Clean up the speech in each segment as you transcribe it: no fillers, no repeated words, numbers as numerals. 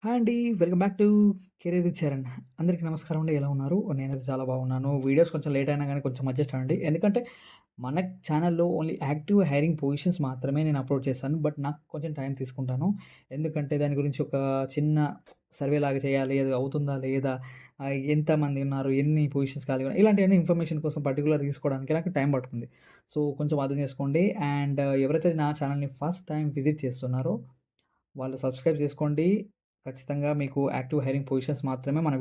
Hi అండి. Welcome back to career with Charan. అందరికీ నమస్కారం అండి. ఎలా ఉన్నారు? నేనైతే చాలా బాగున్నాను. వీడియోస్ కొంచెం లేట్ అయినా గానీ కొంచెం అడ్జస్ట్ అవ్వండి. ఎందుకంటే మన ఛానల్‌లో ఓన్లీ యాక్టివ్ హైరింగ్ పొజిషన్స్ మాత్రమే నేను అప్‌లోడ్ చేశాను. బట్ నాకు కొంచెం టైం తీసుకుంటాను. ఎందుకంటే దాని గురించి ఒక చిన్న సర్వే లాగా చేయాలి. అది అవుతుందా? లేదా? ఎంతమంది ఉన్నారు? ఎన్ని పొజిషన్స్ ఖాళీగా ఉన్నాయి? ఇలాంటివన్నీ ఇన్ఫర్మేషన్ కోసం పర్టిక్యులర్ తీసుకోవడానికి నాకు టైం పడుతుంది. సో, కొంచెం అర్థం చేసుకోండి. అండ్ ఎవరైతే నా ఛానల్‌ని ఫస్ట్ టైమ్ విజిట్ చేస్తున్నారో వాళ్ళు సబ్స్క్రైబ్ చేసుకోండి. ఖచ్చితంగా మీకు యాక్టివ్ హైరింగ్ పొజిషన్స్ మాత్రమే మన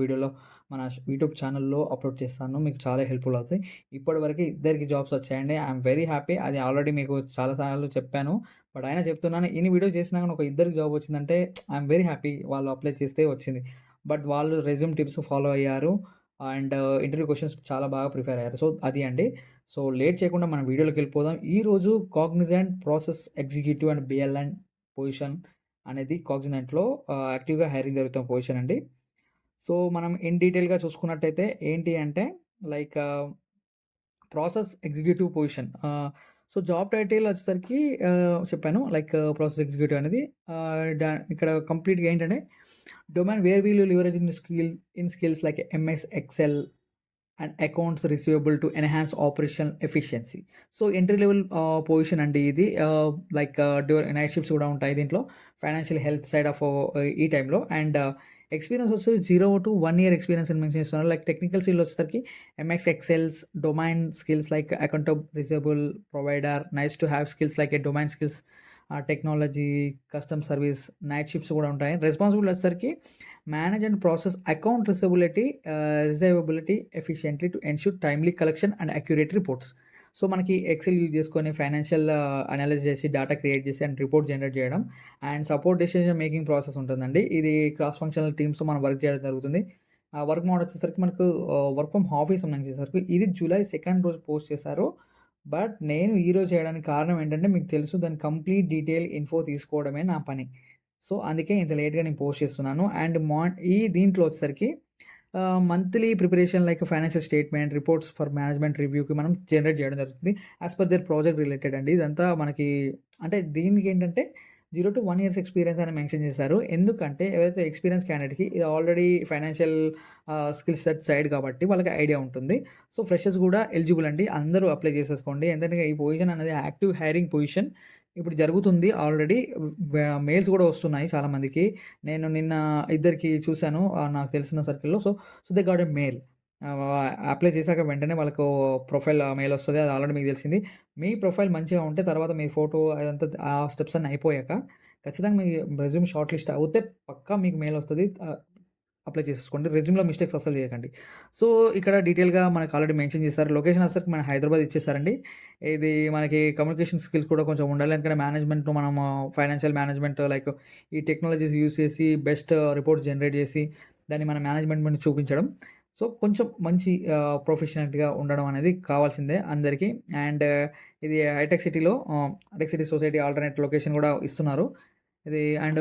యూట్యూబ్ ఛానల్‌లో అప్‌లోడ్ చేస్తాను. మీకు చాలా హెల్ప్‌ఫుల్ అవుతాయి. ఇప్పటివరకు ఇద్దరికి జాబ్స్ వచ్చాయండి. I'm very happy. అది ఆల్రెడీ మీకు చాలా సార్లు చెప్పాను. బట్ అయినా చెప్తున్నాను. ఇన్ని వీడియోస్ చేసినా గాని ఒక ఇద్దరికి జాబ్ వచ్చిందంటే ఐయామ్ వెరీ హ్యాపీ. వాళ్ళు అప్లై చేస్తే వచ్చింది. బట్ వాళ్ళు రెజ్యూమ్ టిప్స్ ఫాలో అయ్యారు. అండ్ ఇంటర్వ్యూ క్వెషన్స్ చాలా బాగా ప్రిపేర్ అయ్యారు. సో, అది అండి. సో, లేట్ చేయకుండా మనం వీడియోలోకెళ్ళిపోదాం. ఈరోజు Cognizant process executive and BLN position అనేది కాగ్నిజెంట్‌లో యాక్టివ్‌గా హైరింగ్ జరుగుతున్న పొజిషన్ అండి. సో, మనం ఇన్ డీటెయిల్‌గా చూసుకున్నట్టయితే ఏంటి అంటే like process executive position. So, job title వచ్చేసరికి చెప్పాను లైక్ ప్రాసెస్ ఎగ్జిక్యూటివ్ అనేది ఇక్కడ కంప్లీట్‌గా ఏంటంటే domain where will you leverage in skills like MS Excel and accounts receivable to enhance operational efficiency. So, entry level position అండి ఇది. Like night shifts కూడా ఉంటాయి దీంట్లో. ఫైనాన్షియల్ హెల్త్ సైడ్ ఆఫ్ ఈ టైంలో అండ్ ఎక్స్‌పీరియన్స్ వచ్చేసి 0-1 ఇయర్ ఎక్స్‌పీరియన్స్ అని mention చేస్తున్నారు. లైక్ టెక్నికల్ స్కిల్ వచ్చేసరికి MS Excels, domain skills like account receivable provider, nice to have skills like domain skills, technology, custom service, night shifts కూడా ఉంటాయి. Responsible వచ్చేసరికి manage and process account receivability efficiently to ensure timely collection and accurate reports. So, మనకి Excel use చేసుకొని financial analysis చేసి, data create చేసి and report generate చేయడం and support decision making process ఉంటుందండి. ఇది క్రాస్ ఫంక్షనల్ టీమ్స్‌తో మనం work చేయడం జరుగుతుంది. వర్క్ మోడ్ వచ్చేసరికి మనకు వర్క్ ఫ్రమ్ ఆఫీస్ సంబంధించేసరికి ఇది జూలై 2 రోజు పోస్ట్ చేశారు. బట్ నేను ఈరోజు చేయడానికి కారణం ఏంటంటే మీకు తెలుసు దాని కంప్లీట్ డీటెయిల్ ఇన్ఫో తీసుకోవడమే నా పని. సో, అందుకే ఇంత లేట్‌గా నేను పోస్ట్ చేస్తున్నాను. అండ్ దీంట్లో వచ్చేసరికి monthly preparation like financial statement, reports for management రివ్యూకి మనం జనరేట్ చేయడం జరుగుతుంది. As per their project related అండి. ఇదంతా మనకి అంటే దీనికేంటంటే 0-1 ఇయర్స్ ఎక్స్‌పీరియన్స్ అని మెన్షన్ చేశారు. ఎందుకంటే ఎవరైతే ఎక్స్‌పీరియన్స్ క్యాండిడేట్‌కి ఇది already financial skill set side కాబట్టి వాళ్ళకి ఐడియా ఉంటుంది. సో, ఫ్రెషర్స్ కూడా ఎలిజిబుల్ అండి. అందరూ అప్లై చేసేసుకోండి. ఎందుకంటే ఈ పొజిషన్ అనేది యాక్టివ్ హైరింగ్ పొజిషన్. ఇప్పుడు జరుగుతుంది ఆల్రెడీ. మెయిల్స్ కూడా వస్తున్నాయి చాలామందికి. నేను నిన్న ఇద్దరికి చూసాను నాకు తెలిసిన సర్కిల్‌లో. So, they got a mail. Apply చేశాక వెంటనే వాళ్ళకు ప్రొఫైల్ మెయిల్ వస్తది. అది ఆల్రెడీ మీకు తెలిసింది. మీ ప్రొఫైల్ మంచిగా ఉంటే తర్వాత మీ ఫోటో అదంతా ఆ స్టెప్స్ అన్నీ అయిపోయాక ఖచ్చితంగా మీ రెజ్యూమ్ షార్ట్ లిస్ట్ అవుతే పక్కా మీకు మెయిల్ వస్తది. అప్లై చేసేసుకోండి. రెజ్యూమ్‌లో మిస్టేక్స్ అస్సలు చేయకండి. సో, ఇక్కడ డీటెయిల్‌గా మనకు ఆల్రెడీ మెన్షన్ చేశారు. లొకేషన్ వచ్చేసరికి మన హైదరాబాద్ ఇచ్చేసారండి. ఇది మనకి కమ్యూనికేషన్ స్కిల్స్ కూడా కొంచెం ఉండాలి. ఎందుకంటే మేనేజ్మెంట్‌లో మనము ఫైనాన్షియల్ మేనేజ్మెంట్ లైక్ ఈ టెక్నాలజీస్ యూజ్ చేసి బెస్ట్ రిపోర్ట్స్ జనరేట్ చేసి దాన్ని మన మేనేజ్మెంట్ ముందు చూపించడం. సో, కొంచెం మంచి ప్రొఫెషనల్‌గా ఉండడం అనేది కావాల్సిందే అందరికీ. అండ్ ఇది హైటెక్ సిటీ సొసైటీ ఆల్టర్‌నేట్ లొకేషన్ కూడా ఇస్తున్నారు. ఇది అండ్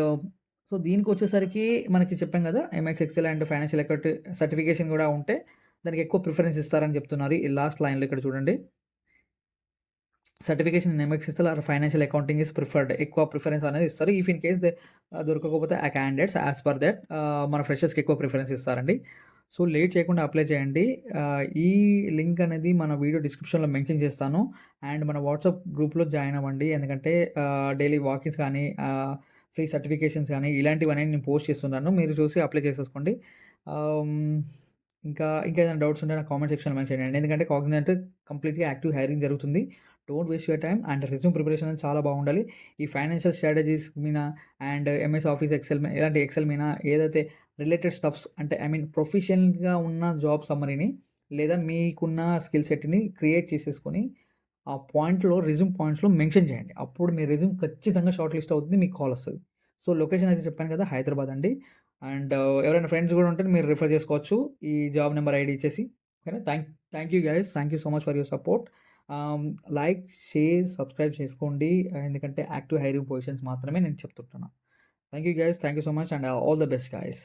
సో, దీనికొచ్చేసరికి మనకి చెప్పాం గదా! MS Excel and financial account certification గూడా ఉంటే దానికి ఎక్కువ ప్రిఫరెన్స్ ఇస్తారని చెప్తున్నారు. ఈ లాస్ట్ లైన్‌లో ఇక్కడ చూడండి. Certification in MS Excel or financial accounting is preferred. ఎక్కువ ప్రిఫరెన్స్ అనేది ఇస్తారు. ఇఫ్ ఇన్ కేస్ దొరకకపోతే ఆ క్యాండిడేట్స్ యాస్ పర్ థట్ మన ఫ్రెషర్స్‌కి ఎక్కువ ప్రిఫరెన్స్ ఇస్తారండి. సో, లేట్ చేయకుండా అప్లై చేయండి. ఈ లింక్ అనేది మన వీడియో డిస్క్రిప్షన్‌లో మెన్షన్ చేస్తాను. అండ్ మన వాట్సాప్ గ్రూప్‌లో జాయిన్ అవ్వండి. ఎందుకంటే డైలీ వాకిన్స్ కానీ ఫ్రీ సర్టిఫికేషన్స్ గానీ ఇలాంటివన్నీ నేను పోస్ట్ చేస్తున్నాను. మీరు చూసి అప్లై చేసేసుకోండి. ఆహ్, హ్మ్, ఇంకా ఏదైనా డౌట్స్ ఉంటే నాకు కామెంట్ సెక్షన్‌లో మెన్షన్ చేయండి. ఎందుకంటే కాగ్నిజెంట్ కంప్లీట్‌గా యాక్టివ్ హైరింగ్ జరుగుతుంది. Don't waste your time and resume preparation అనేది చాలా బాగుండాలి. ఈ ఫైనాన్షియల్ స్ట్రాటజీస్ మీద అండ్ ఎంఎస్ ఆఫీస్ ఎక్సెల్ ఇలాంటి ఎక్సెల్ మీద ఏదైతే రిలేటెడ్ స్టఫ్స్ అంటే ఐ మీన్ ప్రొఫెషనల్‌గా ఉన్న జాబ్ సమ్మరీని లేదా మీకున్న స్కిల్ సెట్‌ని క్రియేట్ చేసేసుకొని ఆ రెజ్యూమ్ పాయింట్స్‌లో మెన్షన్ చేయండి. అప్పుడు మీ రెజ్యూమ్ ఖచ్చితంగా షార్ట్ లిస్ట్ అవుతుంది. మీకు కాల్ వస్తది. సో, లొకేషన్ అయితే చెప్పాను కదా! హైదరాబాద్ అండి. అండ్ ఎవరైనా ఫ్రెండ్స్ గూడా ఉంటే మీరు రిఫర్ చేసుకోవచ్చు. ఈ జాబ్ నంబర్ ఐడీ ఇచ్చేసి. ఓకేనా? Thank you guys. Thank you so much for your support. Ah, like, share, subscribe చేసుకోండి. ఎందుకంటే యాక్టివ్ హైరింగ్ పొజిషన్స్ మాత్రమే నేను చెప్తుంటున్నా. Thank you guys. Thank you so much and all the best guys.